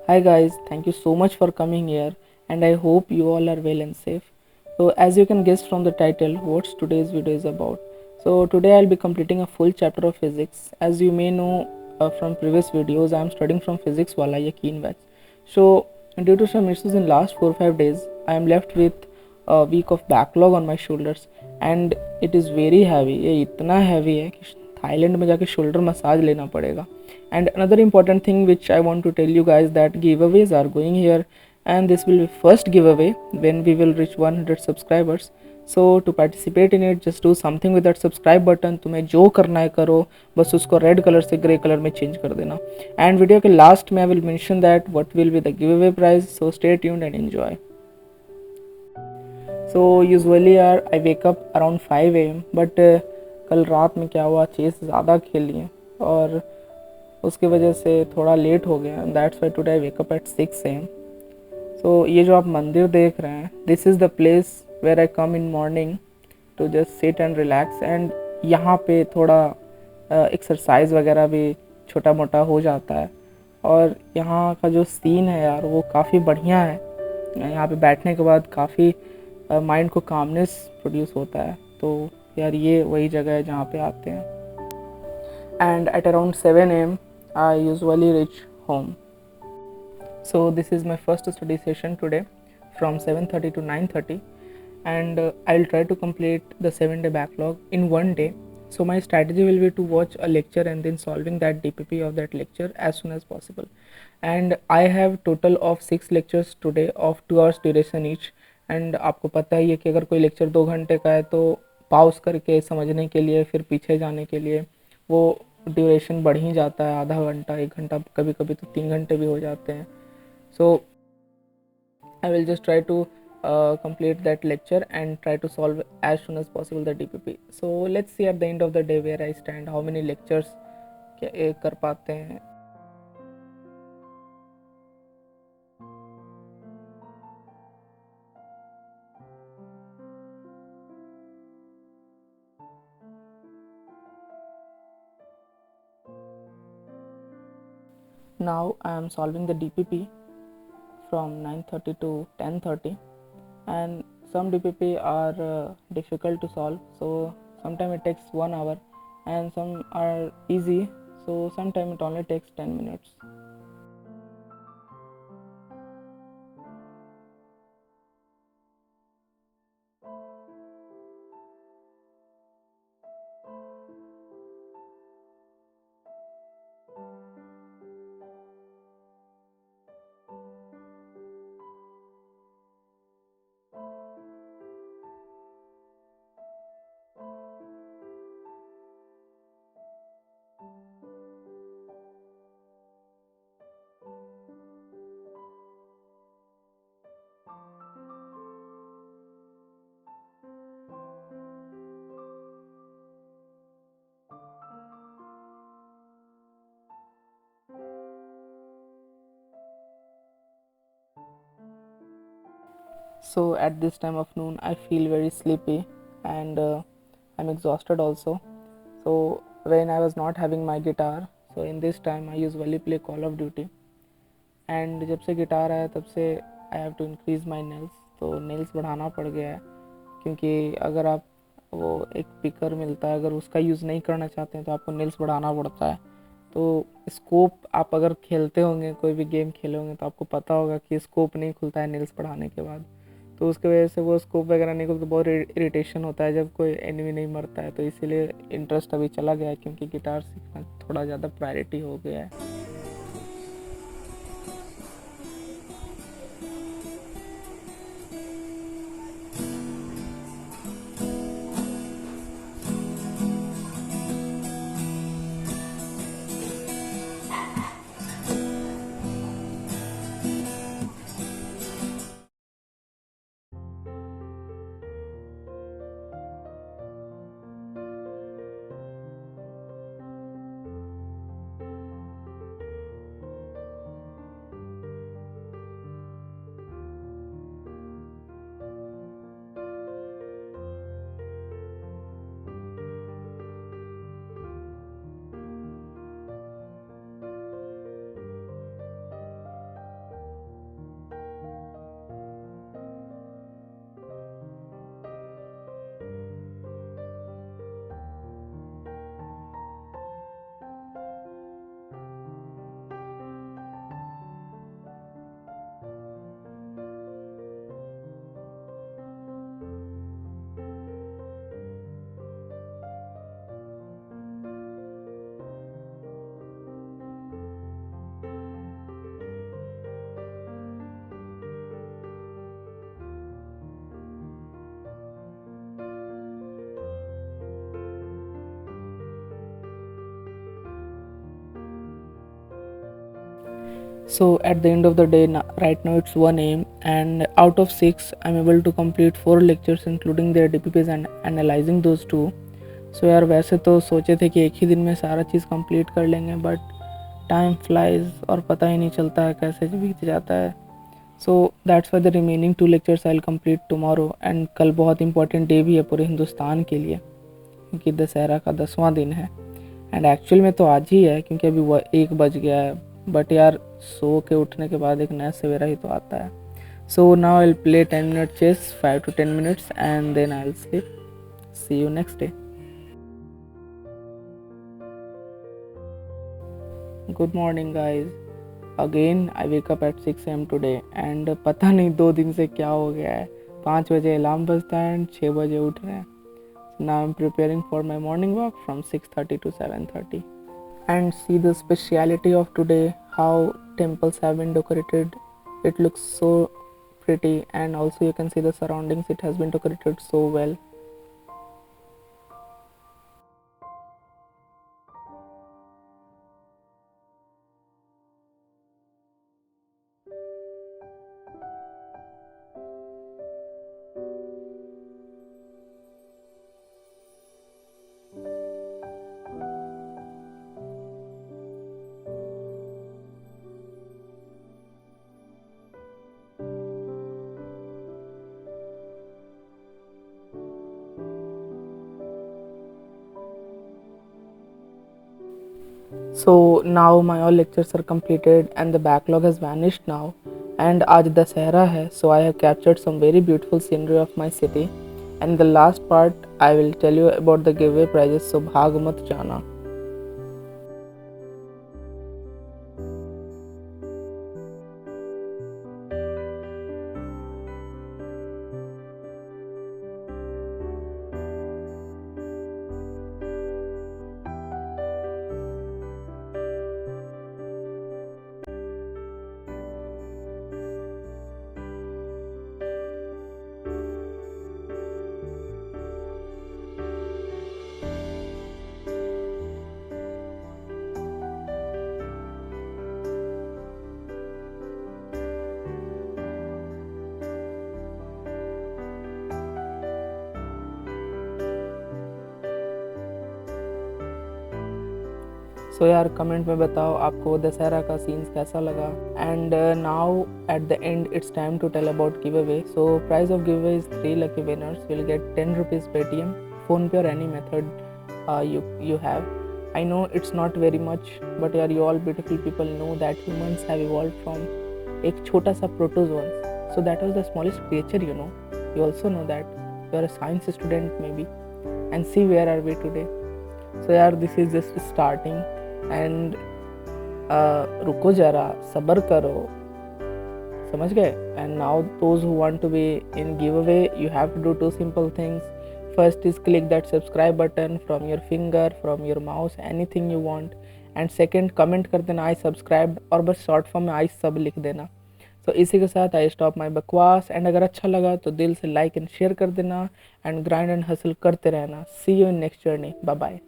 Hi guys, thank you so much for coming here and I hope you all are well and safe. So as you can guess from the title what today's video is about. So today I'll be completing a full chapter of physics. As you may know from previous videos, I'm studying from physics wala yakeen batch. So due to some issues in last 4 or 5 days, I am left with a week of backlog on my shoulders and it is very heavy. ये इतना heavy है कि Thailand में जाके shoulder massage लेना पड़ेगा. And another important thing which I want to tell you guys that giveaways are going here and this will be first giveaway when we will reach 100 subscribers. So to participate in it just do something with that subscribe button. तुम्हें जो करना है करो, बस उसको red colour से grey colour में change कर देना. एंड वीडियो के लास्ट में I will mention that what will be the give away prize. So stay tuned and enjoy. So usually यार I wake up around 5 AM but कल रात में क्या हुआ, चेस ज़्यादा खेल लिए और उसकी वजह से थोड़ा लेट हो गया. That's why today I wake up at 6 AM. So ये जो आप मंदिर देख रहे हैं, this is the place where I come in morning to just sit and relax. And यहाँ पे थोड़ा एक्सरसाइज वगैरह भी छोटा मोटा हो जाता है. और यहाँ का जो सीन है यार वो काफ़ी बढ़िया है. यहाँ पे बैठने के बाद काफ़ी माइंड को कामनेस प्रोड्यूस होता है. तो यार ये वही जगह है जहाँ पे आते हैं. And at around 7 AM I usually reach home. So this is my first study session today from 7:30 to 9:30 and I'll try to complete the 7-day backlog in one day. So my strategy will be to watch a lecture and then solving that DPP of that lecture as soon as possible. And I have total of 6 lectures today of 2 hours duration each. And आपको पता ही है कि अगर कोई lecture 2 घंटे का है तो पॉज करके समझने के लिए फिर पीछे जाने के लिए वो ड्यूरेशन बढ़ ही जाता है. आधा घंटा 1 घंटा कभी कभी तो 3 घंटे भी हो जाते हैं. सो I will just try to complete that lecture and try to solve as soon as possible the DPP. So let's see at the end of the day where I stand, how many lectures कर पाते हैं. Now I am solving the DPP from 9:30 to 10:30 and some DPP are difficult to solve, so sometimes it takes 1 hour and some are easy, so sometimes it only takes 10 minutes. So at this time of noon I feel very sleepy and I'm exhausted also. So when I was not having my guitar, so in this time I usually play Call of Duty. And जब से guitar आया तब से I have to increase my nails. तो nails बढ़ाना पड़ गया है क्योंकि अगर आप वो एक पिकर मिलता है, अगर उसका यूज़ नहीं करना चाहते हैं तो आपको नेल्स बढ़ाना पड़ता है. तो स्कोप आप अगर खेलते होंगे, कोई भी गेम खेले होंगे तो आपको पता होगा कि स्कोप नहीं खुलता है नेल्स बढ़ाने के बाद. तो उसकी वजह से वो स्कोप वगैरह नहीं खुलता, बहुत इरिटेशन होता है जब कोई एनिमी नहीं मरता है. तो इसीलिए इंटरेस्ट अभी चला गया है क्योंकि गिटार सीखना थोड़ा ज़्यादा प्रायोरिटी हो गया है. So at the end of the day, right now it's 1 a.m. and out of 6 I'm able to complete 4 lectures including their DPPs and analyzing those two. So यार वैसे तो सोचे थे कि एक ही दिन में सारा चीज़ कंप्लीट कर लेंगे, बट टाइम फ्लाइज और पता ही नहीं चलता है कैसे बीत जाता है. So that's why the remaining 2 lectures I will complete tomorrow. And कल बहुत इंपॉर्टेंट डे भी है पूरे हिंदुस्तान के लिए, क्योंकि दशहरा का 10वां दिन है. एंड एक्चुअल में तो आज ही है, क्योंकि अभी 1 बज गया है. बट यार सो के उठने के बाद एक नया सवेरा ही तो आता है. So now I will play 10 minute chess, 5 to 10 minutes, and then I will sleep. See you next day. Good morning guys. Again I wake up at 6 AM today. And पता नहीं 2 दिन से क्या हो गया है. 5 बजे अलार्म बजता है एंड 6 बजे उठ रहे हैं. Now I'm preparing for my morning walk from 6:30 to 7:30. And see the speciality of today, how temples have been decorated. It looks so pretty, and also you can see the surroundings, it has been decorated so well. So now my all lectures are completed and the backlog has vanished now. And आज दशहरा है, so I have captured some very beautiful scenery of my city. And the last part I will tell you about the giveaway prizes, so भाग मत जाना. सो यार comment में बताओ आपको दशहरा का सीन्स कैसा लगा. And now at the end it's time to tell about give away. So price of give away is 3 lucky winners will get 10 rupees Paytm, phone पे or any method you have. I know it's not very much, but यार you all beautiful people know that humans have evolved from एक छोटा सा protozoan. So that was the smallest creature, you know. You also know that. You are a science student maybe. And see where are we today. So यार this is just starting. And रुको जरा, सब्र करो, समझ गए. And now those who want to be in give away, you have to do 2 simple things. First is click that subscribe button from your finger, from your mouse, anything you want. And second, comment कर देना आई subscribe, और बस short form में आई सब लिख देना. तो इसी के साथ आई स्टॉप माई बकवास. एंड अगर अच्छा लगा तो दिल से लाइक एंड शेयर कर देना. एंड ग्राइंड एंड हसल करते रहना. See you in next journey. Bye bye.